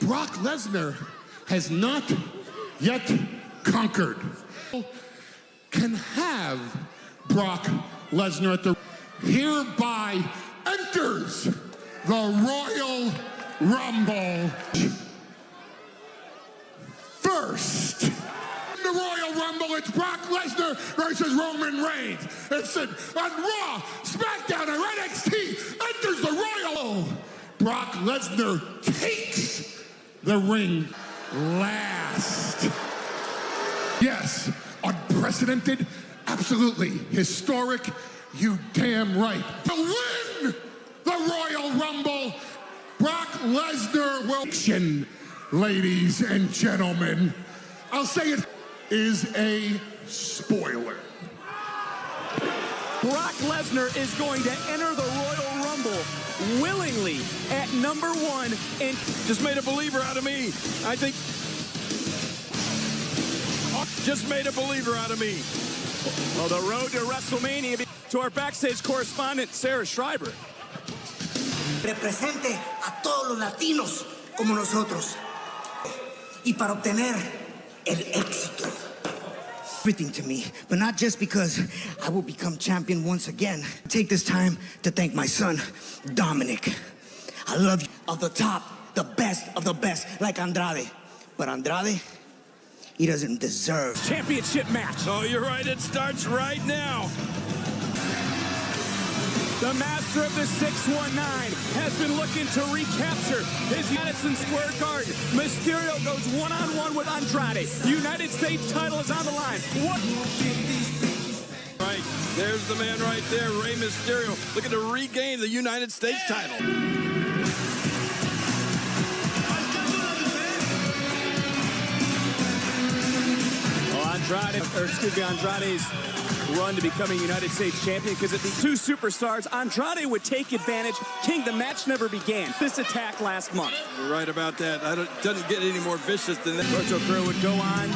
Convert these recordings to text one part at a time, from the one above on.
Brock Lesnar has not yet conquered. Can have Brock Lesnar at the hereby enters the Royal Rumble. First, in the Royal Rumble, it's Brock Lesnar versus Roman Reigns. It's on Raw, SmackDown, and NXT enters the Royal. Brock Lesnar takes the ring last. Yes, unprecedented, absolutely historic, you damn right. To win the Royal Rumble, Brock Lesnar will... Ladies and gentlemen, I'll say it is a spoiler. Brock Lesnar is going to enter the Royal Rumble willingly at #1 and just made a believer out of me. I think just made a believer out of me. Well, the road to WrestleMania to our backstage correspondent, Sarah Schreiber. Represente a todos los latinos como nosotros. Y para obtener el éxito. Everything to me, but not just because I will become champion once again. Take this time to thank my son, Dominic. I love you. Of the top, the best of the best, like Andrade. But Andrade, he doesn't deserve Championship match. Oh, you're right. It starts right now. The master of the 619 has been looking to recapture his Madison Square Garden. Mysterio goes one-on-one with Andrade. United States title is on the line. What? Right, there's the man right there, Rey Mysterio, looking to regain the United States title. Andrade's run to becoming United States champion, because at the two superstars, Andrade would take advantage. King, the match never began. This attack last month. You're right about that. It doesn't get any more vicious than that. Roberto Carrillo would go on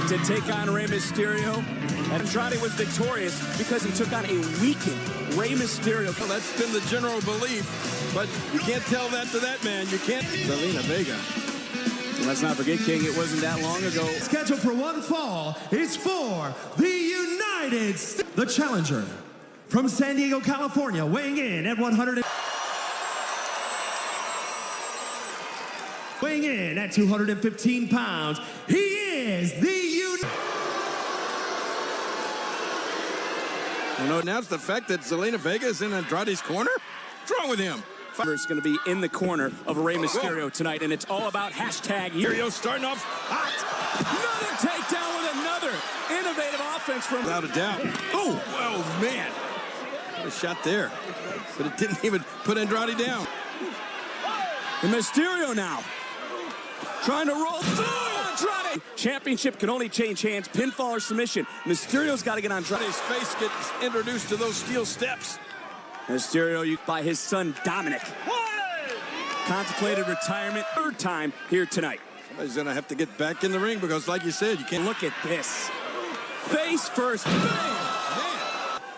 to take on Rey Mysterio. And Andrade was victorious because he took on a weakened Rey Mysterio. Well, that's been the general belief, but you can't tell that to that man. You can't. Zelina Vega. Let's not forget, King, it wasn't that long ago. Scheduled for one fall is for the United States. The challenger from San Diego, California, weighing in at 215 pounds. He is the Now it's the fact that Zelina Vega is in Andrade's corner? What's wrong with him? Is going to be in the corner of Rey Mysterio tonight, and it's all about hashtag Mysterio starting off hot. Another takedown with another innovative offense from... Without a doubt. Oh, man. What a shot there. But it didn't even put Andrade down. And Mysterio now trying to roll through Andrade. Championship can only change hands, pinfall or submission. Mysterio's got to get Andrade's face gets introduced to those steel steps. Mysterio by his son, Dominic. Contemplated retirement, third time here tonight. Somebody's going to have to get back in the ring because, like you said, you can't... Look at this. Face first. Man.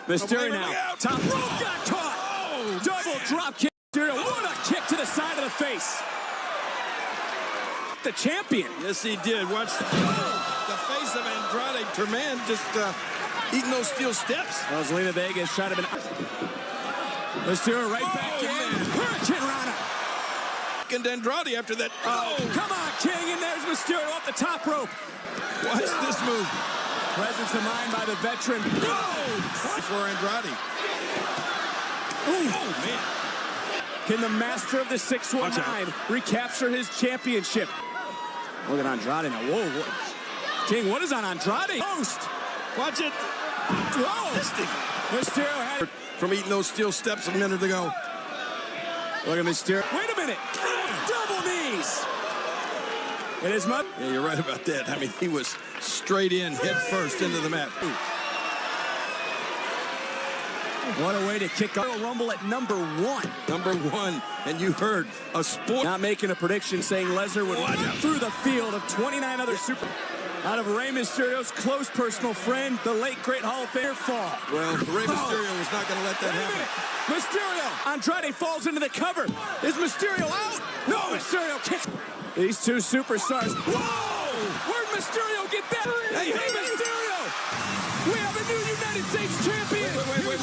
Mysterio now. Top rope got caught. Oh, double drop kick. Mysterio. What a kick to the side of the face. The champion. Yes, he did. Watch the face of Andrade. Her man just eating those steel steps. Well, Zelina Vega is trying to... Mysterio right back in. Hurricane Rana. And Andrade after that. Oh, come on, King. And there's Mysterio off the top rope. Watch this move. Presence of mind by the veteran. For Andrade. Ooh. Oh, man. Can the master of the 619 recapture his championship? Look at Andrade now. Whoa. King, what is on Andrade? Post. Watch it. Whoa. Mysterio had... From eating those steel steps a minute ago. Look at Mysterio. Wait a minute. Double knees. It is much. Yeah, you're right about that. I mean, he was straight in, head first into the mat. Ooh. What a way to kick off a Rumble at #1. #1. And you heard a sport. Not making a prediction saying Lesnar would run through the field of 29 other super... Out of Rey Mysterio's close personal friend, the late great Hall of Famer fall. Well, Rey Mysterio was not going to let that happen. Mysterio, Andrade falls into the cover. Is Mysterio out? No, Mysterio kicks. These two superstars. Whoa! Where'd Mysterio get that? Hey, Mysterio! We have a new United States champion! Wait.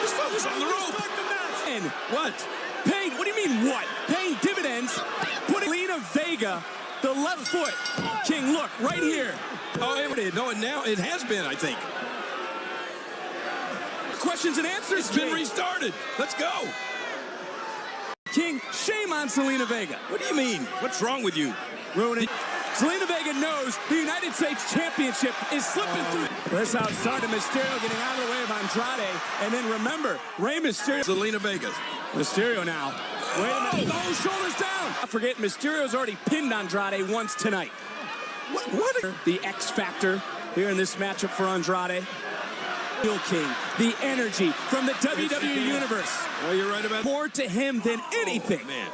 This focus on the rope. And What? Payne, what do you mean what? Paying dividends, putting Lena Vega, the left foot. King, look, right here. Oh, now it has been, I think. Questions and answers. It's been restarted. Let's go. King, shame on Zelina Vega. What do you mean? What's wrong with you? Ruining. Zelina Vega knows the United States Championship is slipping through. This how it started. Mysterio getting out of the way of Andrade. And then remember, Rey Mysterio. Zelina Vega. Mysterio now. Wait a minute. Oh, shoulders down. I forget, Mysterio's already pinned Andrade once tonight. What? The X Factor here in this matchup for Andrade. Heel King, the energy from the WWE Universe. Oh, you're right about more to him than anything. Oh, man.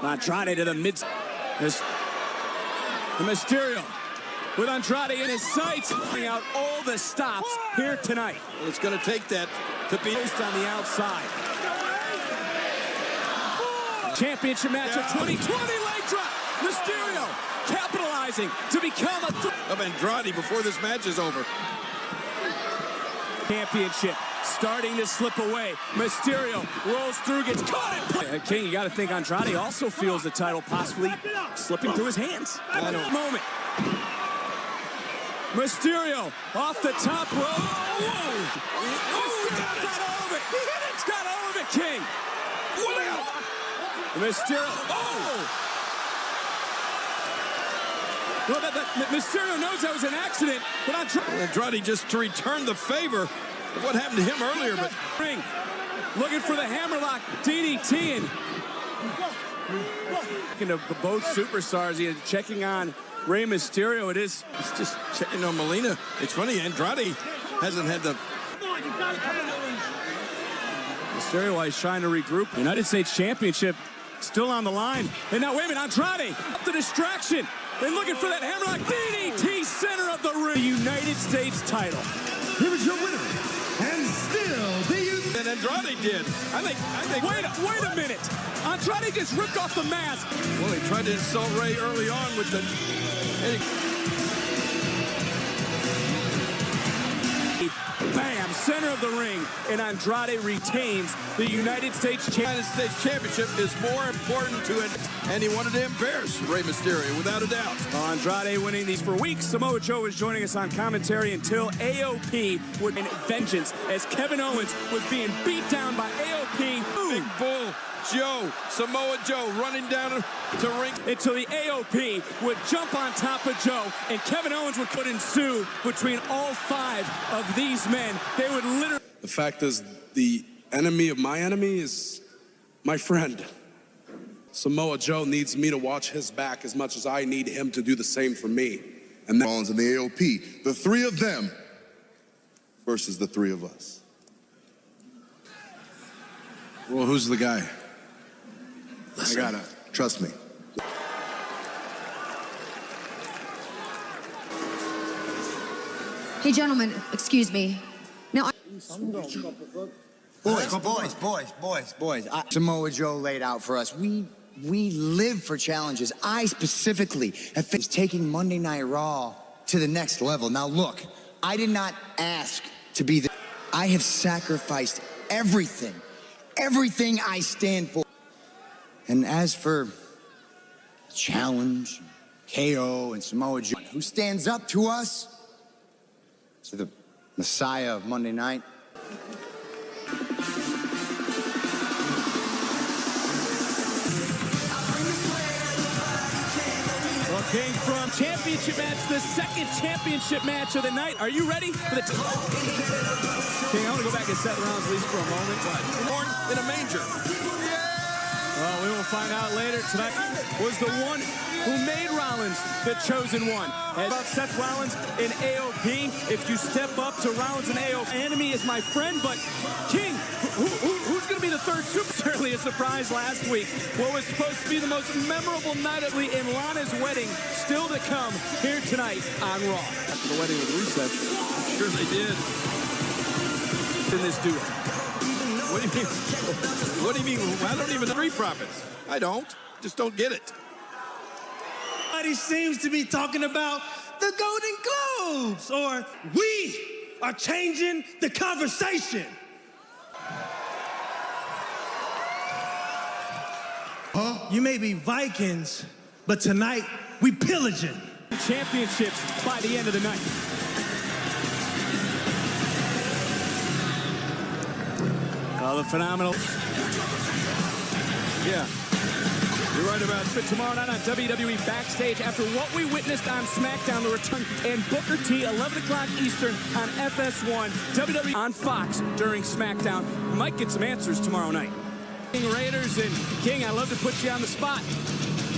Andrade to the mid. The Mysterio with Andrade in his sights, putting out all the stops here tonight. It's going to take that to be Placed on the outside. Championship match of 2020 leg drop. Mysterio capitalizing to become of Andrade before this match is over. Championship starting to slip away. Mysterio rolls through, gets caught in play. King, you got to think Andrade also feels the title possibly slipping through his hands. I don't moment. Mysterio off the top rope. Mysterio got all of it. It's got all of it, King. What out? Mysterio. Well, Mysterio knows that was an accident, but Andrade just to return the favor of what happened to him earlier. But ring, looking for the hammerlock, DDT, and looking to both superstars. He is checking on Rey Mysterio. It's just checking on Melina. It's funny, Andrade hasn't had the. Mysterio, while he's trying to regroup. United States Championship still on the line. And now, wait a minute, Andrade, up the distraction. And looking for that hammerlock DDT, center of the ring. The United States title. Here is your winner, and still the And Andrade did. I think. Wait a minute. Andrade just ripped off the mask. Well, he tried to insult Ray early on with the. Bam, center of the ring, and Andrade retains the United States Championship is more important to it, and he wanted to embarrass Rey Mysterio, without a doubt. Andrade winning these for weeks. Samoa Joe was joining us on commentary until AOP would win vengeance as Kevin Owens was being beat down by AOP. Big Bull Joe, Samoa Joe running down to ring. Until the AOP would jump on top of Joe, and Kevin Owens would ensue between all five of these men. They would literally. The fact is, the enemy of my enemy is my friend. Samoa Joe needs me to watch his back as much as I need him to do the same for me. And Rollins and the AOP, the three of them versus the three of us. Well, who's the guy? Listen, I gotta trust me. Hey, gentlemen, excuse me. Now, Boys. Samoa Joe laid out for us. We live for challenges. I specifically have finished taking Monday Night Raw to the next level. Now look, I did not ask to be the. I have sacrificed everything I stand for. And as for challenge, KO, and Samoa Joe, who stands up to us? To the Messiah of Monday Night. Well, King, from championship match, the second championship match of the night. Are you ready for the King, I want to go back and set Rollins least for a moment. Born in a manger. Well, we will find out later. Tonight was the one who made Rollins the chosen one. As about Seth Rollins and AOP, if you step up to Rollins and AOP, enemy is my friend, but King, who's going to be the third super? Certainly a surprise last week. What was supposed to be the most memorable night in Lana's wedding, still to come here tonight on Raw. After the wedding with Rusev. Sure they did. In this duo. What do you mean? What do you mean? I don't even Street Profits. I don't. Just don't get it. He seems to be talking about the Golden Globes, or we are changing the conversation. Huh? You may be Vikings, but tonight we pillaging. Championships by the end of the night. Oh, the phenomenal. Yeah. You're right about But tomorrow night on WWE Backstage, after what we witnessed on SmackDown, the return, and Booker T, 11 o'clock Eastern on FS1, WWE on Fox during SmackDown. We might get some answers tomorrow night. Raiders and King, I love to put you on the spot.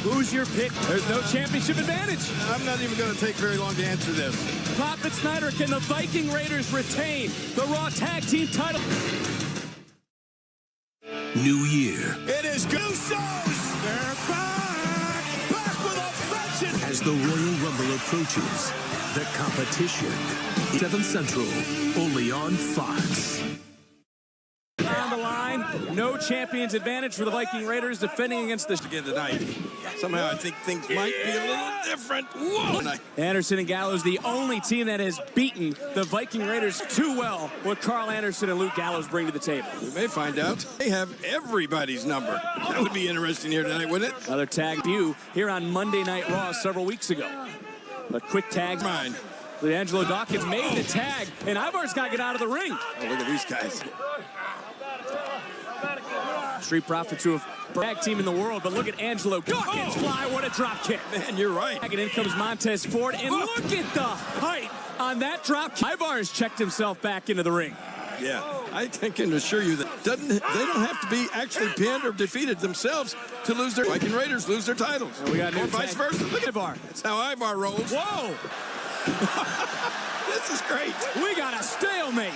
Who's your pick? There's no championship advantage. I'm not even going to take very long to answer this. Prophet Snyder, can the Viking Raiders retain the Raw Tag Team title? New year. It is Usos. They're back with a vengeance. As the Royal Rumble approaches, the competition. 7 Central, only on Fox. On the line, no champions advantage for the Viking Raiders defending against the Again tonight. Somehow I think things might be a little different. Whoa! Anderson and Gallows, the only team that has beaten the Viking Raiders too well. What Carl Anderson and Luke Gallows bring to the table. We may find out. They have everybody's number. That would be interesting here tonight, wouldn't it? Another tag view here on Monday Night Raw several weeks ago. A quick tag. Mine. Angelo Dawkins made the tag, and Ivar's got to get out of the ring. Oh, look at these guys. Street Profits, who have tag team in the world, but look at Angelo Dawkins fly. What a drop kick. Man, you're right. And in comes Montez Ford, and look at the height on that drop kick. Ivar has checked himself back into the ring. Yeah, I can assure you that they don't have to be actually pinned or defeated themselves to lose their Viking Raiders lose their titles. And we got or vice versa. Look at Ivar. That's how Ivar rolls. Whoa! This is great. We got a stalemate.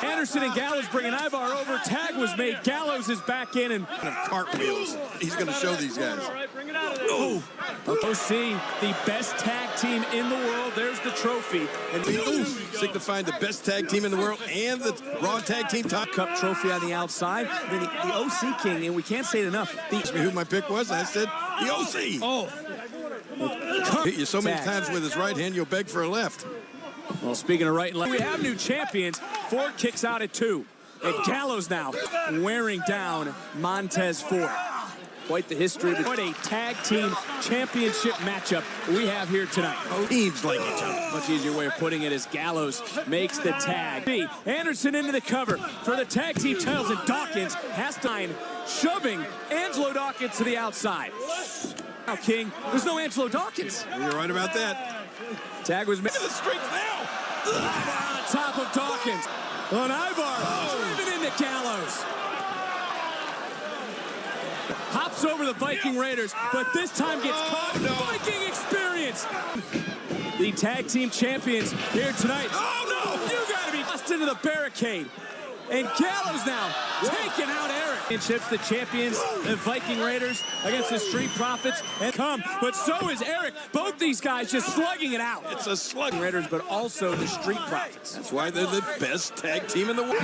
Anderson and Gallows bringing Ivar over. Tag was made. Gallows is back in and Cartwheels. He's going to show these guys. Oh, OC, the best tag team in the world. There's the trophy. And signifying the best tag team in the world and the Raw Tag Team Top Cup trophy on the outside. I mean, the OC King, and we can't say it enough. Asked me who my pick was, and I said the OC. Oh. Hit you so many times with his right hand, you'll beg for a left. Well, speaking of right and left, we have new champions. Ford kicks out at 2. And Gallows now wearing down Montez Ford. Quite the history. What a tag team championship matchup we have here tonight. Teams like each other. Much easier way of putting it is Gallows makes the tag. Anderson into the cover for the tag team titles, and Dawkins has to shoving Angelo Dawkins to the outside. Now, King, there's no Angelo Dawkins. You're right about that. Tag was made. Look at the strength now. On top of Dawkins. On Ivar, driven into Gallows. Hops over the Viking Raiders, but this time gets caught. No. Viking experience. The tag team champions here tonight. Oh, no. You gotta be bust into the barricade. And Gallows now taking out Eric. And chips the champions, the Viking Raiders, against the Street Profits. And but so is Eric. Both these guys just slugging it out. It's a slug. Raiders, but also the Street Profits. That's why they're the best tag team in the world.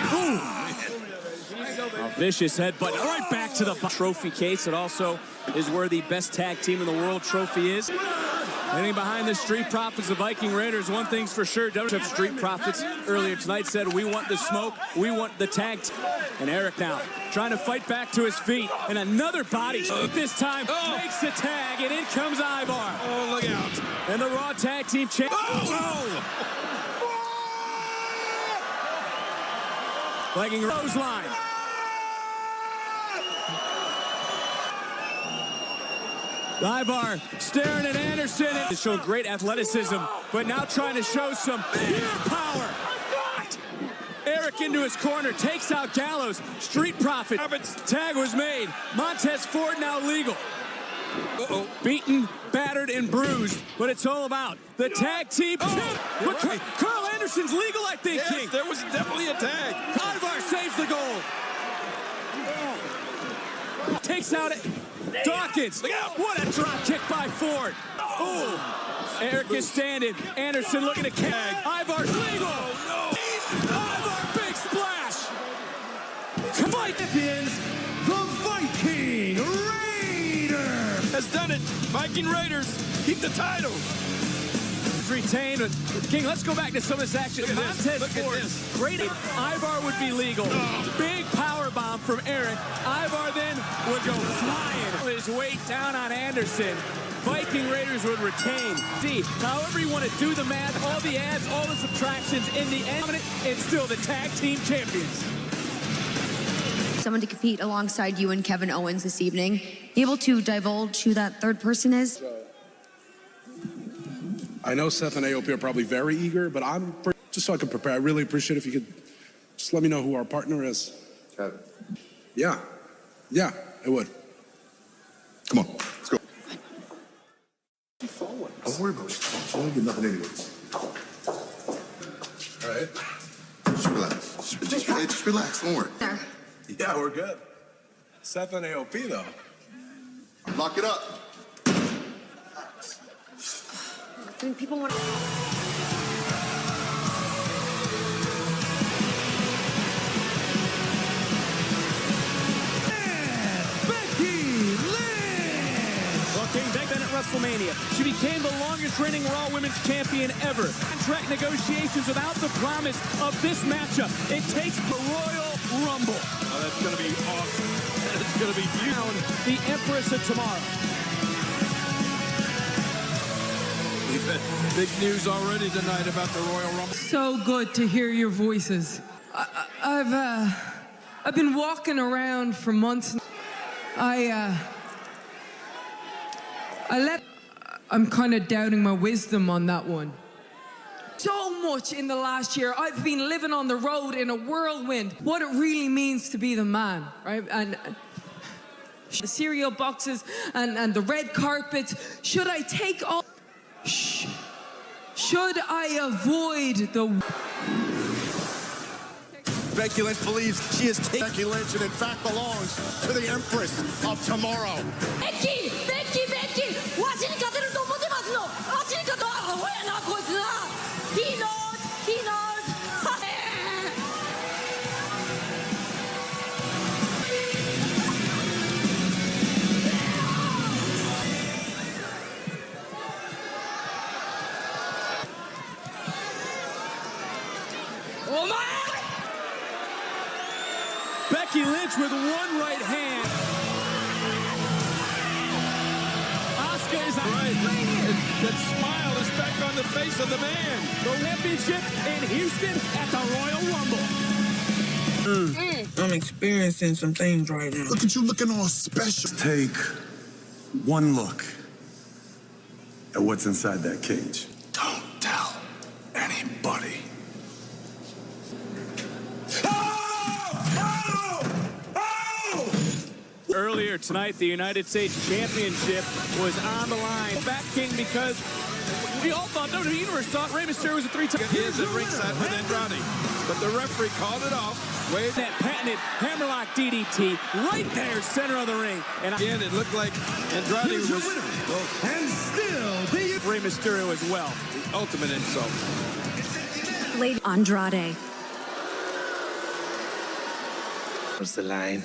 A vicious headbutt right back to the trophy case. It also is where the best tag team in the world trophy is. Heading behind the Street Profits, the Viking Raiders. One thing's for sure, WWE Street Profits earlier tonight said, we want the smoke, we want the tag. And Eric now trying to fight back to his feet. And another body this time makes the tag, and in comes Ivar. Oh, look out. And the Raw Tag Team champ. Viking Rose line. Ivar staring at Anderson. It showed great athleticism, but now trying to show some pure power. Eric into his corner, takes out Gallows. Street Profits. Tag was made. Montez Ford now legal. Beaten, battered, and bruised, but it's all about the tag team. But Carl Anderson's legal, I think, yes, King. There was definitely a tag. Ivar saves the goal. Takes out Dawkins. Look out. What a drop kick by Ford. Oh, Eric is standing. Anderson looking to tag. Ivar's legal. Oh, no. Ivar, big splash. Champions, the Viking Raiders. Has done it. Viking Raiders keep the title. Retained. King, let's go back to some of this action. Look at this. Great. Ivar would be legal. Big power bomb from Eric. Ivar then would go flying. His weight down on Anderson. Viking Raiders would retain. See, however you want to do the math, all the adds, all the subtractions, in the end, it's still the tag team champions. Someone to compete alongside you and Kevin Owens this evening. Able to divulge who that third person is? I know Seth and AOP are probably very eager, but just so I can prepare, I really appreciate if you could just let me know who our partner is. Yeah, it would. Come on, let's go. Don't worry about it. She won't get nothing anyways. All right. Just relax. Just relax. Don't worry. There. Yeah, we're good. Seth and AOP, though. Lock it up. I mean, people want to... Back then at WrestleMania, she became the longest reigning Raw Women's Champion ever. Contract negotiations without the promise of this matchup. It takes the Royal Rumble. Oh, that's going to be awesome. That's going to be huge. The Empress of Tomorrow. We've had big news already tonight about the Royal Rumble. So good to hear your voices. I've been walking around for months. I'm kind of doubting my wisdom on that one. So much in the last year. I've been living on the road in a whirlwind. What it really means to be the man, right? And the cereal boxes and the red carpets. Should I take all... Should I avoid the... Becky Lynch believes she is taking Becky Lynch and in fact belongs to the Empress of Tomorrow. Becky! He knows! Oh my! Becky Lynch with one right hand. Asuka is right. That smile is back on the face of the man. The championship in Houston at the Royal Rumble. I'm experiencing some things right now. Look at you looking all special. Take one look at what's inside that cage. Don't tell anybody. Earlier tonight, the United States Championship was on the line. Back King, because we all thought, no, the universe thought Rey Mysterio was a three-time. He is at ringside with Andrade, but the referee called it off. Wave that patented hammerlock DDT right there, center of the ring. And again, it looked like Andrade was and still the Rey Mysterio as well. The ultimate insult. Lady Andrade. What's the line?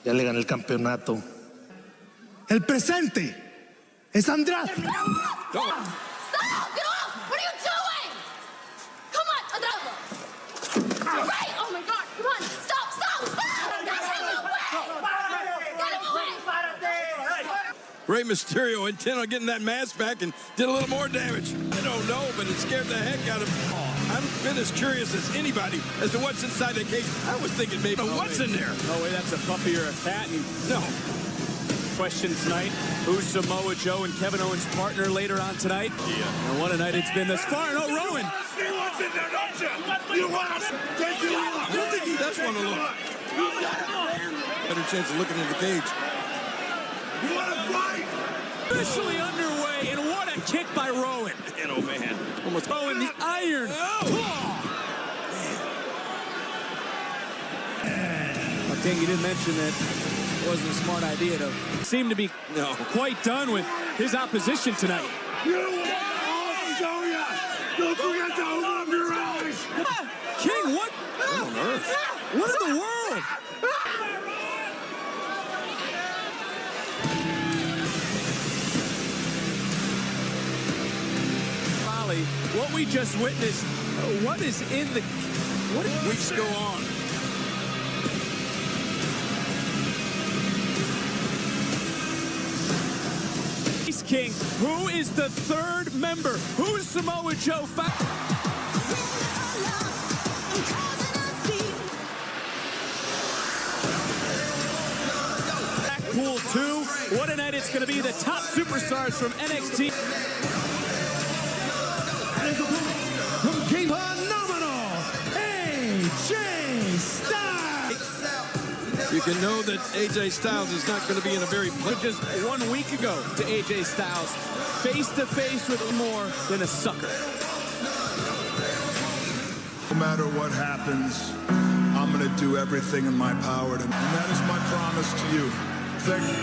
Ya le gané el campeonato. El presente es Andrade. Stop! Get off! What are you doing? Come on, Andrade! Right! Oh my God! Come on! Stop! Get him away! Rey Mysterio intent on getting that mask back and did a little more damage. I don't know, but it scared the heck out of him. I've been as curious as anybody as to what's inside the cage. I was thinking maybe what's in there. No way, that's a puppy or a cat. No. Question tonight, who's Samoa Joe and Kevin Owens' partner later on tonight? Yeah. And what a night it's been thus far. No, Rowan. See what's in there, don't you? You want to take you out. I don't think he does want to look. Better chance of looking in the cage. You want to fight? Officially underway, and what a kick by Rowan. And oh man, almost throwing the iron. King, you didn't mention that it wasn't a smart idea to seem to be quite done with his opposition tonight. I'll show ya. Don't forget to open up your eyes. King, what? What on earth? What in the world? Molly, what we just witnessed, what is in the... What Weeks go on. King, who is the third member? Who is Samoa Joe? Pool 2. What a night it's going to be. The top superstars from NXT. From King Phenomenal, AJ Styles. You can know that AJ Styles is not going to be in a very... Just 1 week ago to AJ Styles, face-to-face with more than a sucker. No matter what happens, I'm going to do everything in my power, and that is my promise to you. Thank you.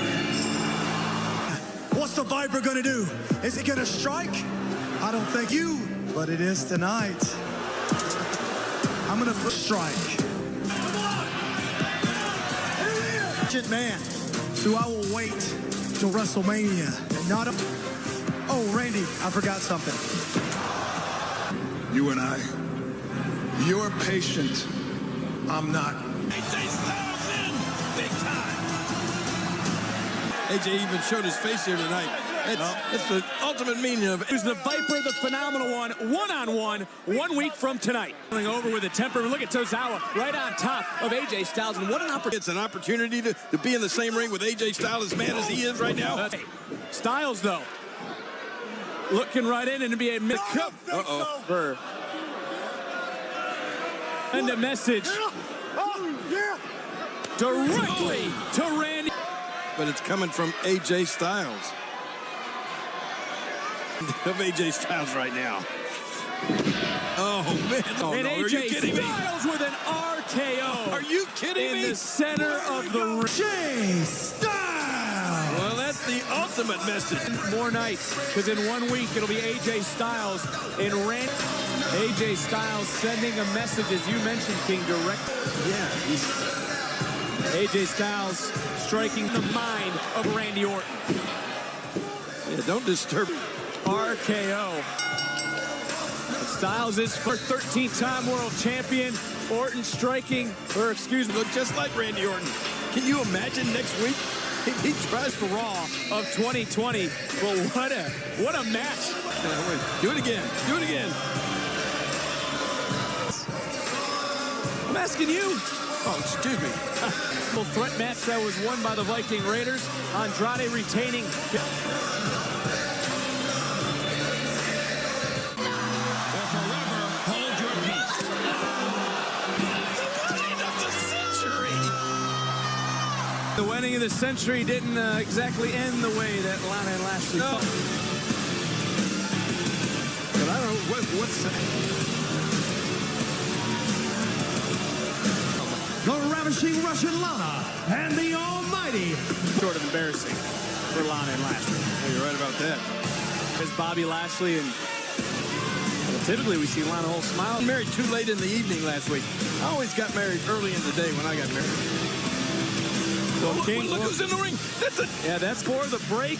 What's the Viper gonna do? Is it gonna strike? I don't think you, but it is tonight. I'm gonna strike. Man, so I will wait till WrestleMania. Not a... Oh, Randy, I forgot something. You and I, you're patient. I'm not. AJ Styles in big time. AJ even showed his face here tonight. That's the ultimate meaning of it. Who's the Viper, the phenomenal one-on-one, 1 week from tonight. Going over with a temper. Look at Tozawa right on top of AJ Styles. And what an opportunity. It's an opportunity to be in the same ring with AJ Styles, as mad as he is right now. Styles, though, looking right in and to be a miss. Uh-oh. And a message directly to Randy. But it's coming from AJ Styles. Of AJ Styles right now. Oh, man. Oh, and no. AJ Are you kidding me? Styles with an RKO. Are you kidding me? In the center of the ring. AJ Styles! Well, that's the ultimate message. More nights, because in 1 week, it'll be AJ Styles and Randy. AJ Styles sending a message, as you mentioned, King, direct. Yeah. AJ Styles striking the mind of Randy Orton. Yeah, don't disturb. RKO. Styles is for 13-time world champion. Orton striking, or excuse me, Look just like Randy Orton. Can you imagine next week? He tries for Raw of 2020. Well, what a match. Do it again. Do it again. I'm asking you. Oh, excuse me. Threat match that was won by the Viking Raiders. Andrade retaining. The wedding of the century didn't exactly end the way that Lana and Lashley thought. But I don't know what's The ravishing Russian Lana and the almighty. Sort of embarrassing for Lana and Lashley. Yeah, you're right about that. As Bobby Lashley and typically we see Lana whole smile. Married too late in the evening last week. I always got married early in the day when I got married. Well, look who's in the ring. That's it. Yeah, that's for the break.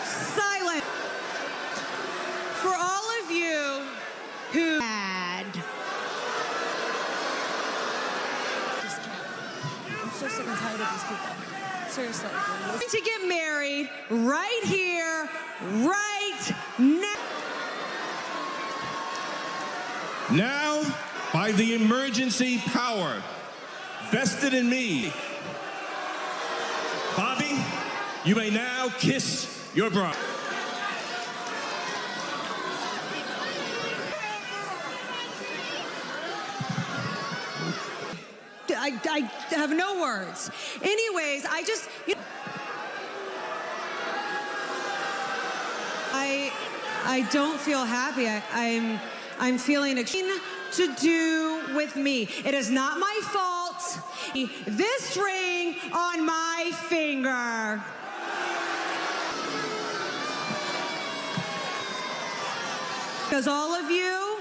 Silent. For all of you who had. I'm so sick and tired of these people. Seriously. To get married right here, right now. Now, by the emergency power vested in me, Bobby, you may now kiss your bride. I have no words. Anyways, I just... I don't feel happy. I'm feeling to do with me. It is not my fault. This ring on my finger. Because all of you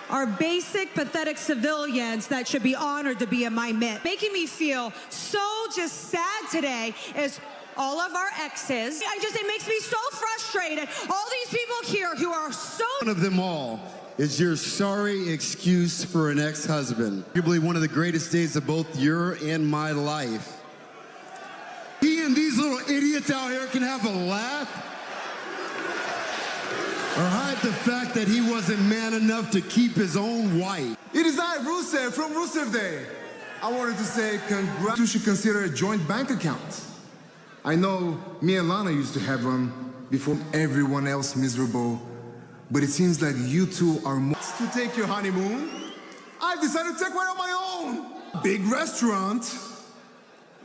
are basic, pathetic civilians that should be honored to be in my midst. Making me feel so just sad today is all of our exes. It makes me so frustrated. All these people here who are so... One of them all is your sorry excuse for an ex-husband. Arguably one of the greatest days of both your and my life. He and these little idiots out here can have a laugh or hide the fact that he wasn't man enough to keep his own wife. It is I, Rusev, from Rusev Day. I wanted to say congrats. You should consider a joint bank account. I know me and Lana used to have one before everyone else miserable, but it seems like you two are more to take your honeymoon. I've decided to take one on my own. Big restaurant.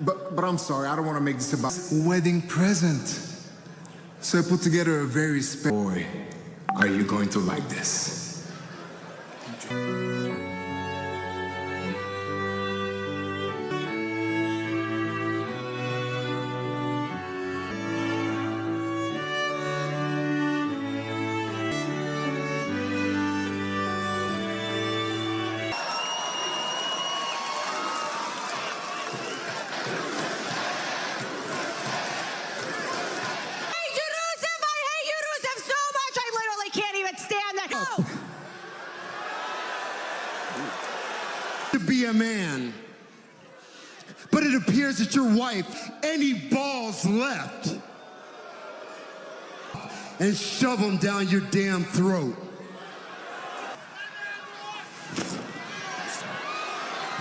But I'm sorry, I don't want to make this about wedding present. So I put together a very special... Boy, are you going to like this? To be a man, but it appears that your wife, any balls left, and shove them down your damn throat.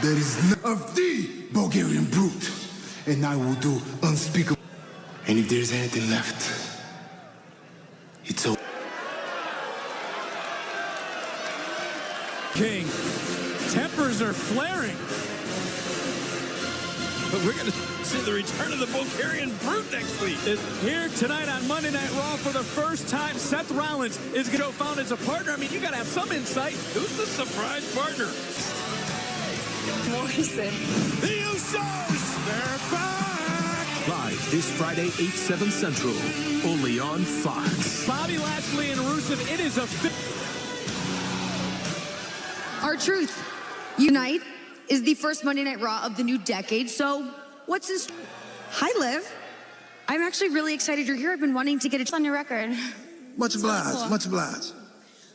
There is none of the Bulgarian brute, and I will do unspeakable. And if there's anything left, it's over. King. Tempers are flaring. But we're going to see the return of the Bulgarian brute next week. Here tonight on Monday Night Raw for the first time, Seth Rollins is going to found as a partner. I mean, you got to have some insight. Who's the surprise partner? Morrison. The Usos! They're back! Live this Friday, 8/7 Central, only on Fox. Bobby Lashley and Rusev, it is a... R-Truth. Unite is the first Monday Night Raw of the new decade, so what's this? Hi, Liv. I'm actually really excited you're here. I've been wanting to get it on your record. Much obliged, much obliged.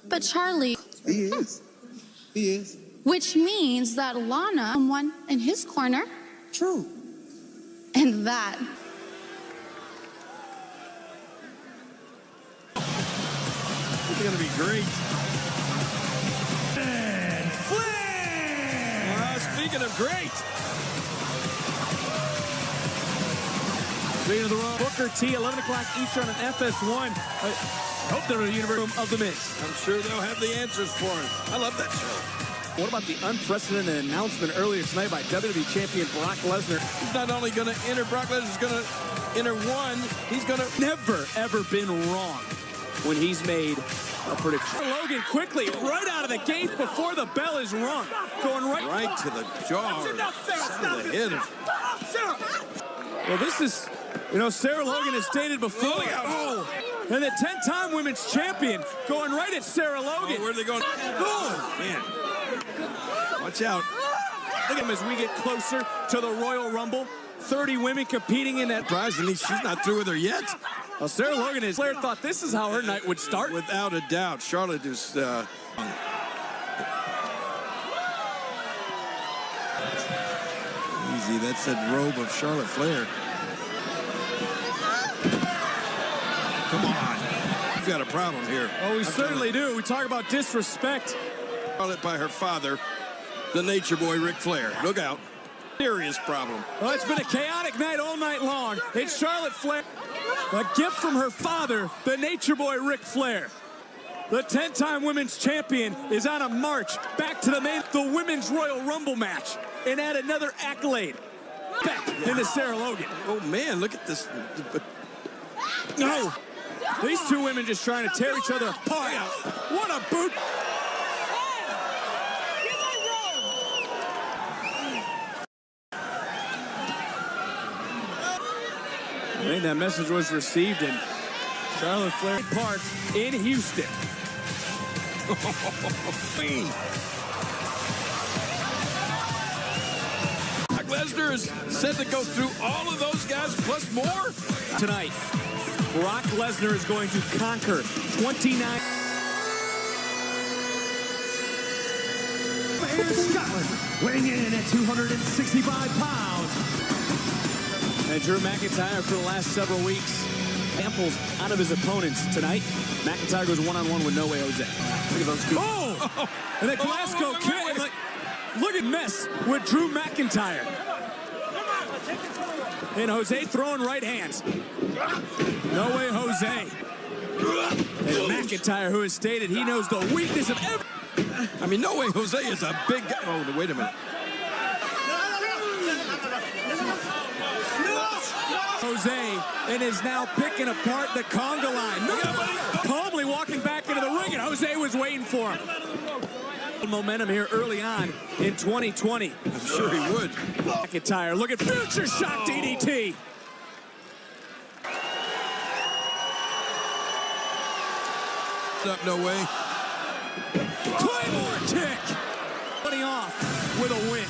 But Charlie... He is. He is. Which means that Lana, someone in his corner. True. And that... It's going to be great. Speaking of great. Speaking of the Raw, Booker T, 11 o'clock Eastern on FS1. I hope they're in the universe of The Miz. I'm sure they'll have the answers for us. I love that show. What about the unprecedented announcement earlier tonight by WWE Champion Brock Lesnar? He's not only going to enter, Brock Lesnar's going to enter one, he's going to... Never, ever been wrong when he's made a prediction. Logan quickly, right out of the gate before the bell is rung. Going right to the jaw, to the head. Well, this is, you know, Sarah Logan has stated before. Oh, and the 10-time women's champion going right at Sarah Logan. Oh, where are they going? Oh, man. Watch out. Look at him as we get closer to the Royal Rumble. 30 women competing in that. Surprisingly, she's not through with her yet. Well, Sarah Logan is. Flair thought this is how her night would start. Without a doubt. Charlotte is... Easy, that's that robe of Charlotte Flair. Come on. You've got a problem here. Oh, we certainly do. We talk about disrespect. Charlotte by her father, the Nature Boy Ric Flair. Look out. Serious problem. Well, it's been a chaotic night all night long. It's Charlotte Flair. A gift from her father, the Nature Boy Ric Flair. The 10-time women's champion is on a march back to the Women's Royal Rumble match and add another accolade back into Sarah Logan. Oh, man, look at this. No. These two women just trying to tear each other apart. What a boot. I think that message was received in Charlotte Flair Park in Houston. Brock Lesnar is said to go through all of those guys plus more. Tonight, Brock Lesnar is going to conquer 29. Here in Scotland, weighing in at 265 pounds. And Drew McIntyre for the last several weeks, samples out of his opponents tonight. McIntyre goes one-on-one with No Way Jose. Look at those two. Oh! And then Glasgow kid, like, look at mess with Drew McIntyre. And Jose throwing right hands. No Way Jose. And McIntyre, who has stated he knows the weakness of every... I mean, No Way Jose is a big guy. Oh, wait a minute. Jose and is now picking apart the conga line. Calmly walking back into the ring, and Jose was waiting for him. Momentum here early on in 2020. I'm sure he would. McIntyre, look at future shock DDT. Up, No Way. Claymore kick. Putting off with a win.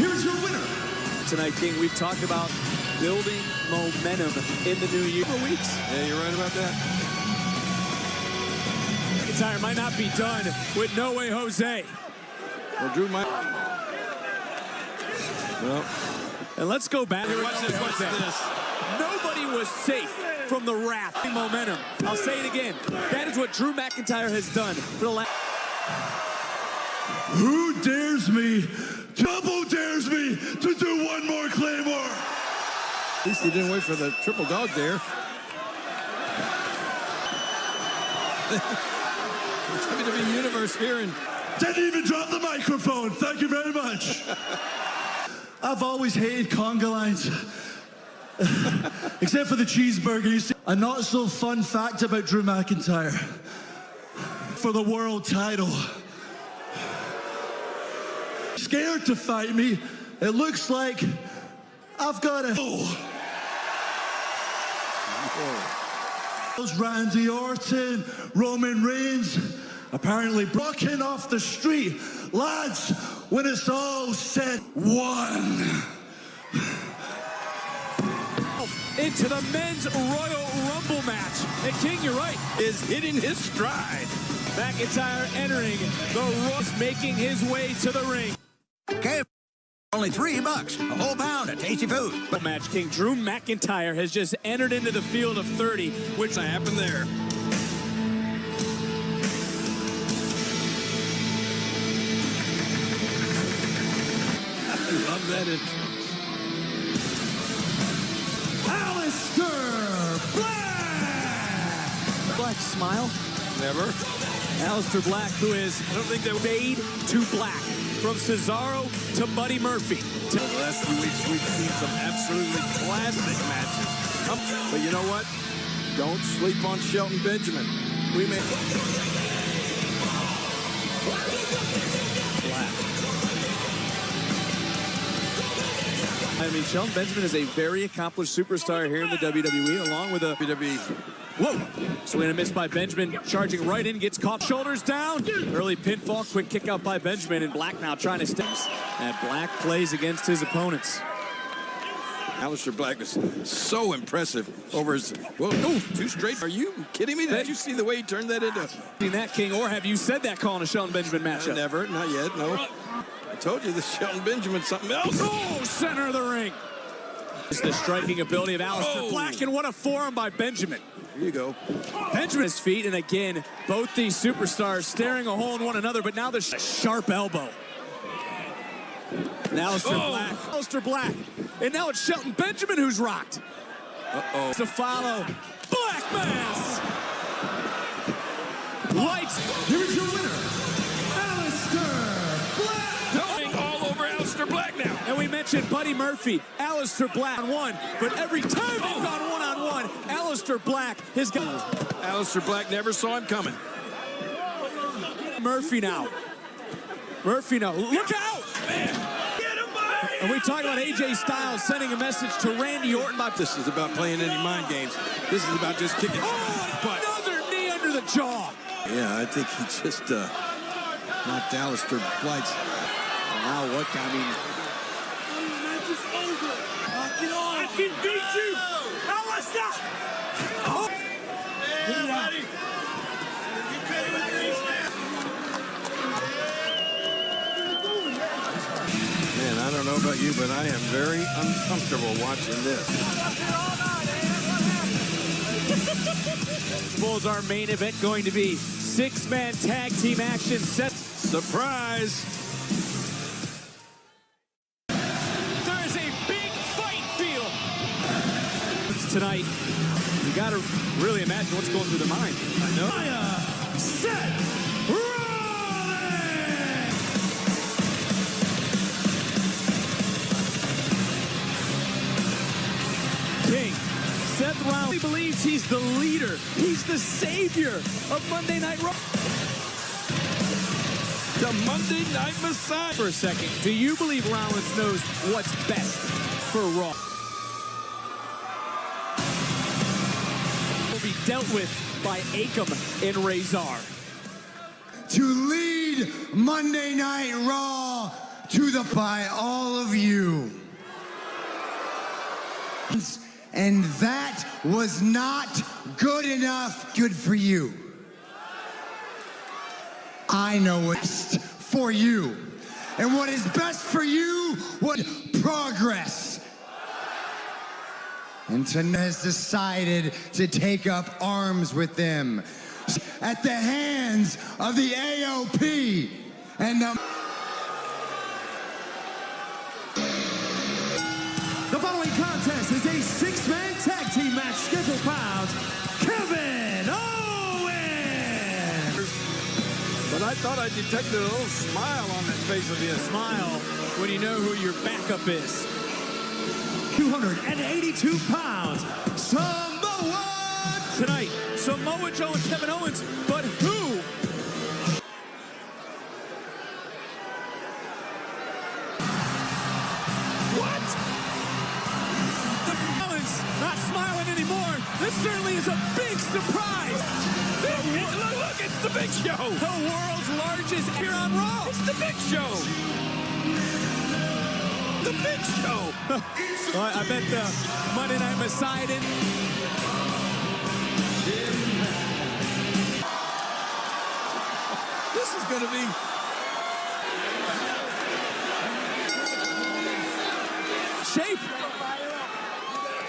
Here's your winner. Tonight, King, we've talked about building momentum in the new year for weeks. Yeah, you're right about that. McIntyre might not be done with No Way Jose. Well, Drew might. Well, and let's go back. Watch this. Nobody was safe from the wrath. Momentum. I'll say it again. That is what Drew McIntyre has done for the last. Who dares me? Double dares me to do one more Claymore. At least he didn't wait for the triple dog dare. WWE Universe here and didn't even drop the microphone. Thank you very much. I've always hated conga lines. Except for the cheeseburger. You see, a not so fun fact about Drew McIntyre. For the world title. Scared to fight me. It looks like I've got a... Randy Orton, Roman Reigns, apparently walking off the street. Lads, when it's all said, one. Into the men's Royal Rumble match. And King, you're right, is hitting his stride. McIntyre entering the Royal, making his way to the ring. Okay. Only $3, a whole pound of tasty food. Match, King. Drew McIntyre has just entered into the field of 30, which happened there. I love that. Aleister Black! Black smile. Never. Aleister Black, who is, I don't think they fade to black. From Cesaro to Buddy Murphy. The last few weeks, we've seen some absolutely classic matches. But you know what? Don't sleep on Shelton Benjamin. We may... I mean, Shelton Benjamin is a very accomplished superstar here in the WWE, along with a WWE. Whoa! Swing and a miss by Benjamin, charging right in, gets caught, shoulders down. Early pinfall, quick kick out by Benjamin, and Black now trying to step. And Black plays against his opponents. Aleister Black is so impressive over his... Whoa, no, two straight. Are you kidding me? Did you see the way he turned that into... Seen that, King, or have you said that calling a Shelton Benjamin matchup? Never, not yet, no. I told you this Shelton Benjamin's something else. Oh, center of the ring. It's the striking ability of Aleister Black, and what a forearm by Benjamin. Here you go. Benjamin's feet, and again, both these superstars staring a hole in one another, but now there's a sharp elbow. And Aleister Black. And now it's Shelton Benjamin who's rocked. Uh-oh. To follow, Black Mass. Lights. Here's your winner, Aleister Black. Going all over Aleister Black now. And we mentioned Buddy Murphy, Aleister Black on one, but every time they've gone one-on-one, Aleister Black has got... Aleister Black never saw him coming. Murphy now. Look out! Man. And we talk about AJ Styles sending a message to Randy Orton. This is about playing any mind games. This is about just kicking. Oh, another knee under the jaw. Yeah, I think he just knocked Aleister Blight's. Now what? I mean, match is over. I can beat you. Aleister. Oh. Everybody. Man, I don't know about you, but I am very uncomfortable watching this. Bulls, our main event going to be 6-man tag team action set. Surprise! There is a big fight feel tonight. You got to really imagine what's going through the mind. I know. Set. King, Seth Rollins, he believes he's the leader. He's the savior of Monday Night Raw. The Monday Night Messiah. For a second, do you believe Rollins knows what's best for Raw? Will be dealt with by Akam and Razor. To lead Monday Night Raw by all of you. And that was not good enough. Good for you. I know what's for you. And what is best for you, what progress. And tonight has decided to take up arms with them at the hands of the AOP and the... The following contest is a 6-man tag team match scheduled bound Kevin Owens. But I thought I detected a little smile on that face of his. Smile when you know who your backup is. 282 pounds, Samoa. Tonight, Samoa Joe and Kevin Owens, but who? What? Owens not smiling anymore. This certainly is a big surprise. Look, it's the Big Show. The world's largest here on Raw. It's the Big Show. The Big Show. Well, I bet the Monday Night Messiah didn't. This is going to be... shape.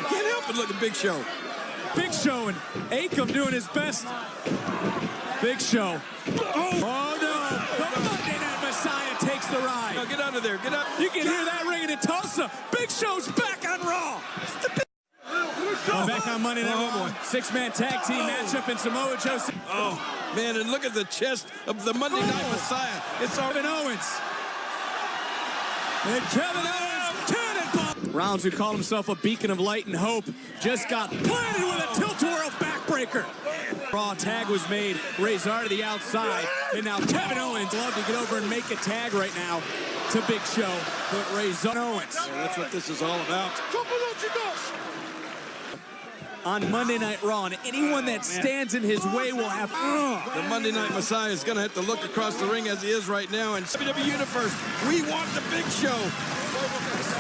Can't help but look at Big Show. Big Show and Akam doing his best. Big Show. Oh no! The Monday Night Messiah takes the ride. No, get out of there. Get out. You can hear that ringing in Tulsa. Big Show's back on Raw. Back on Monday Night Raw. 6-man tag team matchup in Samoa Joe. Oh, man, and look at the chest of the Monday Night Messiah. It's Kevin Owens. And Kevin Owens. Rollins, who called himself a beacon of light and hope, just got planted with a tilt-a-whirl backbreaker. Raw tag was made. Razor to the outside. And now Kevin Owens love to get over and make a tag right now to Big Show. But Razor Owens. Yeah, that's what this is all about. On Monday Night Raw, and anyone that stands in his way will have... The Monday Night Messiah is going to have to look across the ring as he is right now. And WWE Universe, we want the Big Show.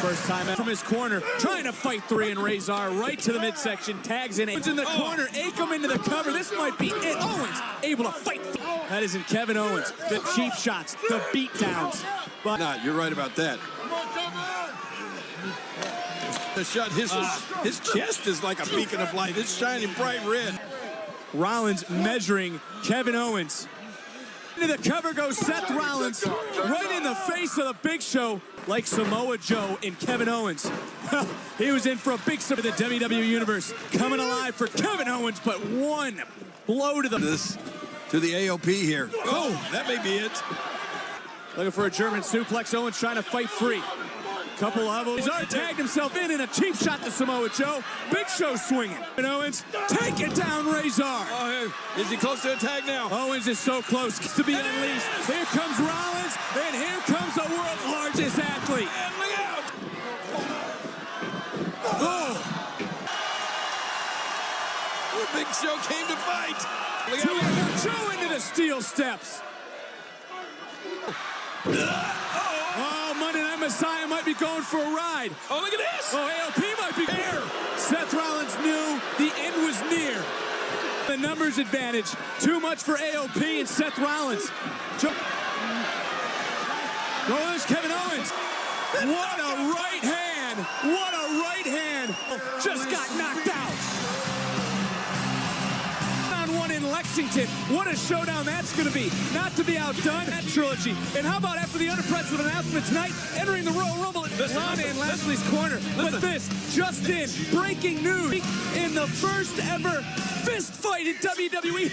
First time from his corner, trying to fight 3 and Razor right to the midsection, tags in. Owens in the corner, Akam into the cover. This might be it. Owens able to fight. That isn't Kevin Owens. The cheap shots, the beatdowns. But not, you're right about that. The shot, his chest is like a beacon of light. It's shining bright red. Rollins measuring Kevin Owens. Into the cover goes Seth Rollins, right in the face of the Big Show, like Samoa Joe and Kevin Owens. He was in for a big step of the WWE Universe, coming alive for Kevin Owens, but one blow to the... To the AOP here. Oh, that may be it. Looking for a German suplex. Owens trying to fight free. Couple of elbows. Razor tagged himself in a cheap shot to Samoa Joe. Big Show swinging. And Owens take it down, Razor. Oh, is he close to a tag now? Owens is so close to be unleashed. Here comes Rollins, and here comes the world's largest athlete. And look out! Oh! Big Show came to fight. Joe into the steel steps. Oh, Monday Night Messiah might be going for a ride. Oh, look at this. Oh, AOP might be there. Seth Rollins knew the end was near. The numbers advantage. Too much for AOP and Seth Rollins. Oh, there's Kevin Owens. What a right hand. What a right hand. Just got knocked out. Round one in Lexington. What a showdown that's going to be. Not to be outdone, that trilogy. And how about after the unprecedented announcement tonight, entering the Royal Rumble at Lana and Lashley's corner. But this, just in, breaking news in the first ever fist fight in WWE.